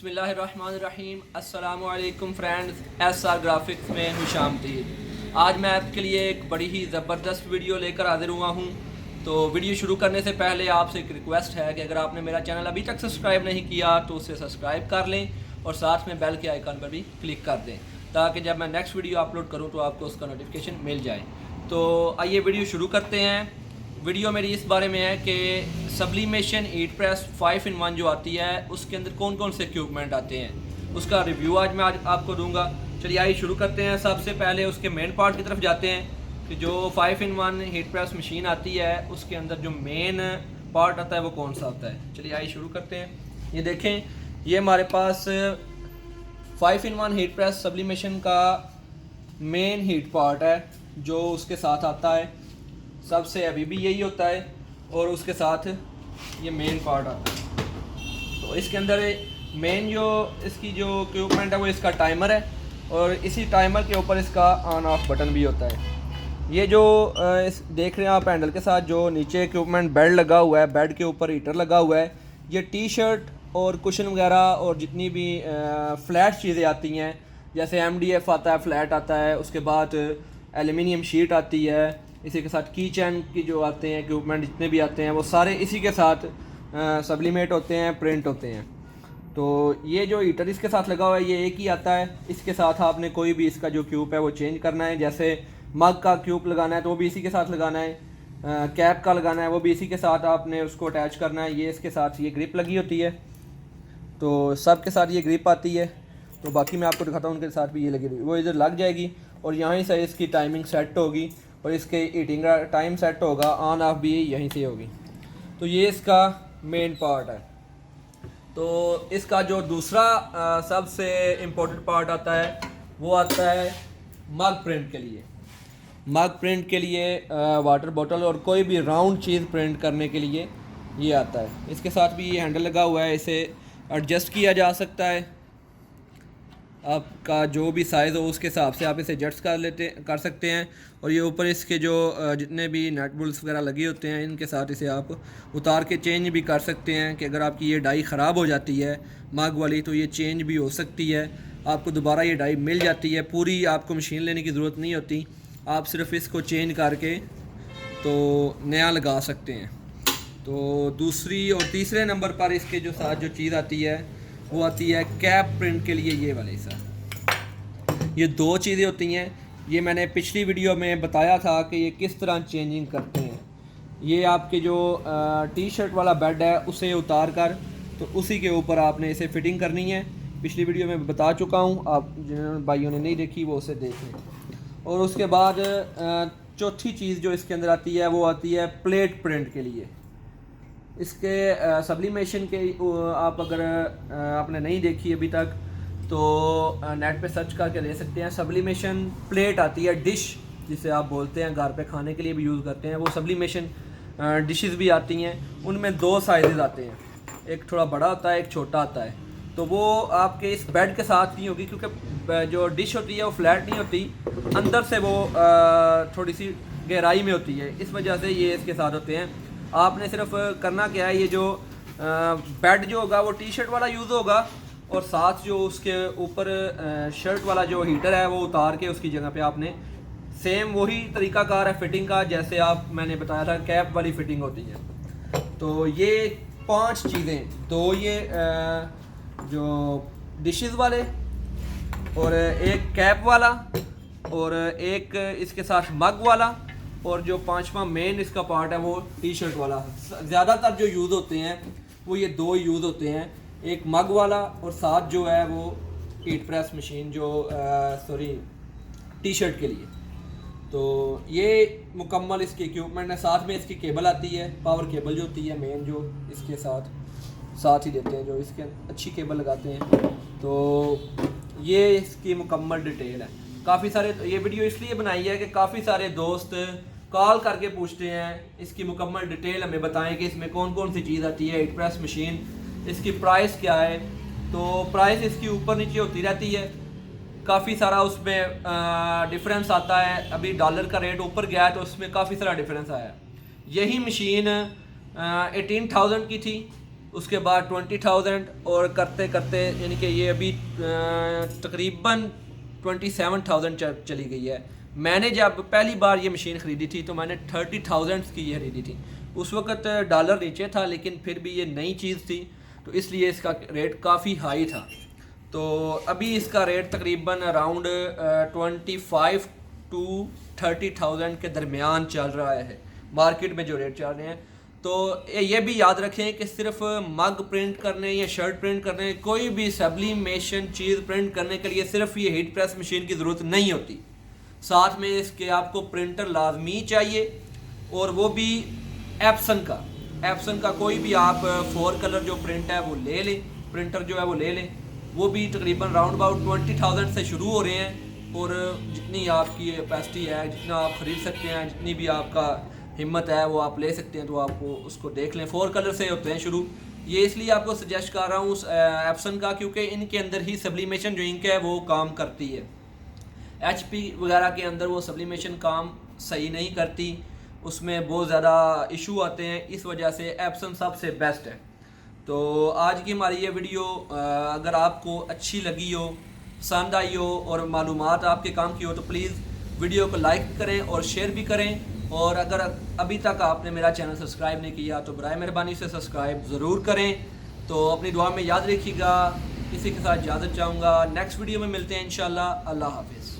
बिस्मिल्लाहिर्रहमानिर्रहीम। अस्सलामु अलैकुम फ्रेंड्स, SR ग्राफिक्स में खुशामदीद। आज मैं आपके लिए एक बड़ी ही ज़बरदस्त वीडियो लेकर हाजिर हुआ हूँ। तो वीडियो शुरू करने से पहले आपसे एक रिक्वेस्ट है कि अगर आपने मेरा चैनल अभी तक सब्सक्राइब नहीं किया तो उसे सब्सक्राइब कर लें और साथ में बेल के आइकन पर भी क्लिक कर दें ताकि जब मैं नेक्स्ट वीडियो अपलोड करूँ तो आपको उसका नोटिफिकेशन मिल जाए। तो आइए वीडियो शुरू करते हैं। वीडियो मेरी इस बारे में है कि सब्लिमेशन हीट प्रेस 5 in 1 जो आती है उसके अंदर कौन कौन से इक्विपमेंट आते हैं, उसका रिव्यू आज मैं आपको दूंगा। चलिए आइए शुरू करते हैं। सबसे पहले उसके मेन पार्ट की तरफ जाते हैं कि जो 5 in 1 हीट प्रेस मशीन आती है उसके अंदर जो मेन पार्ट आता है वो कौन सा आता है। चलिए आइए शुरू करते हैं। ये देखें, ये हमारे पास 5 in 1 हीट प्रेस सब्लिमेशन का मेन हीट पार्ट है जो उसके साथ आता है। सबसे अभी भी यही होता है और उसके साथ ये मेन पार्ट आता है। तो इसके अंदर मेन जो इसकी जो इक्विपमेंट है वो इसका टाइमर है और इसी टाइमर के ऊपर इसका ऑन ऑफ बटन भी होता है। ये जो इस देख रहे हैं आप हैंडल के साथ जो नीचे इक्विपमेंट बेड लगा हुआ है, बेड के ऊपर हीटर लगा हुआ है। ये टी शर्ट और कुशन वगैरह और जितनी भी फ्लैट चीज़ें आती हैं, जैसे MDF आता है, फ्लैट आता है, उसके बाद एल्यूमिनियम शीट आती है, इसी के साथ की चैन की जो आते हैं इक्विपमेंट जितने भी आते हैं वो सारे इसी के साथ सब्लिमेट होते हैं, प्रिंट होते हैं। तो ये जो हीटर इसके साथ लगा हुआ है ये एक ही आता है। इसके साथ आपने कोई भी इसका जो क्यूब है वो चेंज करना है, जैसे मग का क्यूब लगाना है तो वो भी इसी के साथ लगाना है, कैप का लगाना है वो भी इसी के साथ आपने उसको अटैच करना है। ये इसके साथ ये ग्रिप लगी होती है, तो सब के साथ ये ग्रिप आती है। तो बाकी मैं आपको दिखाता हूँ, उनके साथ भी ये लगी हुई, वो इधर लग जाएगी और यहाँ से इसकी टाइमिंग सेट होगी और इसके हीटिंग का टाइम सेट होगा, ऑन ऑफ भी यहीं से होगी। तो ये इसका मेन पार्ट है। तो इसका जो दूसरा सबसे इम्पोर्टेंट पार्ट आता है वो आता है मग प्रिंट के लिए। मग प्रिंट के लिए वाटर बॉटल और कोई भी राउंड चीज़ प्रिंट करने के लिए ये आता है। इसके साथ भी ये हैंडल लगा हुआ है, इसे एडजस्ट किया जा सकता है। आपका जो भी साइज़ हो उसके हिसाब से आप इसे एडजस्ट कर सकते हैं। और ये ऊपर इसके जो जितने भी नट बोल्ट्स वगैरह लगे होते हैं इनके साथ इसे आप उतार के चेंज भी कर सकते हैं कि अगर आपकी ये डाई ख़राब हो जाती है मग वाली तो ये चेंज भी हो सकती है, आपको दोबारा ये डाई मिल जाती है। पूरी आपको मशीन लेने की ज़रूरत नहीं होती, आप सिर्फ इसको चेंज करके तो नया लगा सकते हैं। तो दूसरी और तीसरे नंबर पर इसके जो साथ जो चीज़ आती है वो आती है कैप प्रिंट के लिए। ये वाले साथ ये दो चीज़ें होती हैं। ये मैंने पिछली वीडियो में बताया था कि ये किस तरह चेंजिंग करते हैं। ये आपके जो टी शर्ट वाला बेड है उसे उतार कर तो उसी के ऊपर आपने इसे फिटिंग करनी है। पिछली वीडियो में बता चुका हूँ, आप जिन्होंने भाइयों ने नहीं देखी वो उसे देख लें। और उसके बाद चौथी चीज़ जो इसके अंदर आती है वो आती है प्लेट प्रिंट के लिए। इसके सब्लिमेशन के आप अगर आपने नहीं देखी अभी तक तो नेट पे सर्च करके ले सकते हैं। सब्लिमेशन प्लेट आती है, डिश जिसे आप बोलते हैं, घर पे खाने के लिए भी यूज़ करते हैं। वो सब्लिमेशन डिशेस भी आती हैं, उनमें दो साइजेस आते हैं, एक थोड़ा बड़ा होता है, एक छोटा आता है। तो वो आपके इस बेड के साथ नहीं होगी क्योंकि जो डिश होती है वो फ्लैट नहीं होती, अंदर से वो थोड़ी सी गहराई में होती है, इस वजह से ये इसके साथ होते हैं। आपने सिर्फ करना क्या है, ये जो बेड जो होगा वो टी शर्ट वाला यूज़ होगा और साथ जो उसके ऊपर शर्ट वाला जो हीटर है वो उतार के उसकी जगह पे आपने सेम वही तरीकाकार है फिटिंग का जैसे आप मैंने बताया था कैप वाली फिटिंग होती है। तो ये 5 चीज़ें, तो ये जो डिशेस वाले और एक कैप वाला और एक इसके साथ मग वाला और जो 5वां मेन इसका पार्ट है वो टी शर्ट वाला। ज़्यादातर जो यूज़ होते हैं वो ये दो यूज़ होते हैं, एक मग वाला और साथ जो है वो हीट प्रेस मशीन जो टी शर्ट के लिए। तो ये मुकम्मल इसकी इक्विपमेंट है। साथ में इसकी केबल आती है, पावर केबल जो होती है मेन जो इसके साथ ही देते हैं, जो इसके अच्छी केबल लगाते हैं। तो ये इसकी मुकम्मल डिटेल है। काफ़ी सारे ये वीडियो इसलिए बनाई है कि काफ़ी सारे दोस्त कॉल करके पूछते हैं इसकी मुकम्मल डिटेल हमें बताएं कि इसमें कौन कौन सी चीज़ आती है हीट प्रेस मशीन, इसकी प्राइस क्या है। तो प्राइस इसकी ऊपर नीचे होती रहती है, काफ़ी सारा उसमें डिफरेंस आता है। अभी डॉलर का रेट ऊपर गया है तो उसमें काफ़ी सारा डिफरेंस आया। यही मशीन 18,000 की थी उसके बाद 20,000 और करते करते यानी कि ये अभी तकरीबन 27,000 चली गई है। मैंने जब पहली बार ये मशीन ख़रीदी थी तो मैंने 30,000 की ये ख़रीदी थी। उस वक़्त डॉलर नीचे था लेकिन फिर भी ये नई चीज़ थी तो इसलिए इसका रेट काफ़ी हाई था। तो अभी इसका रेट तकरीबन अराउंड 25 to 30,000 के दरमियान चल रहा है मार्केट में जो रेट चल रहे हैं। तो ये भी याद रखें कि सिर्फ मग प्रिंट करने या शर्ट प्रिंट करने, कोई भी सब्लिमेशन चीज़ प्रिंट करने के लिए सिर्फ ये हीट प्रेस मशीन की ज़रूरत नहीं होती। साथ में इसके आपको प्रिंटर लाजमी चाहिए और वो भी एप्सन का कोई भी आप 4 कलर जो प्रिंट है वो ले लें, प्रिंटर जो है वो ले लें। वो भी तकरीबन राउंड अबाउट 20,000 से शुरू हो रहे हैं और जितनी आपकी कैपेसिटी है, जितना आप ख़रीद सकते हैं, जितनी भी आपका हिम्मत है वो आप ले सकते हैं। तो आपको उसको देख लें, 4 कलर से होते हैं शुरू। ये इसलिए आपको सजेस्ट कर रहा हूँ उस एप्सन का क्योंकि इनके अंदर ही सब्लिमेशन जो इंक है वो काम करती है। HP वगैरह के अंदर वो सब्लिमेशन काम सही नहीं करती, उसमें बहुत ज़्यादा इशू आते हैं, इस वजह से एप्सन सबसे बेस्ट है। तो आज की हमारी ये वीडियो अगर आपको अच्छी लगी हो, पसंद आई हो और मालूमात आपके काम की हो तो प्लीज़ वीडियो को लाइक करें और शेयर भी करें। और अगर अभी तक आपने मेरा चैनल सब्सक्राइब नहीं किया तो बराए मेहरबानी से सब्सक्राइब ज़रूर करें। तो अपनी दुआ में याद रखिएगा। इसी के साथ इजाज़त चाहूँगा, नेक्स्ट वीडियो में मिलते हैं इंशाल्लाह। अल्लाह हाफिज़।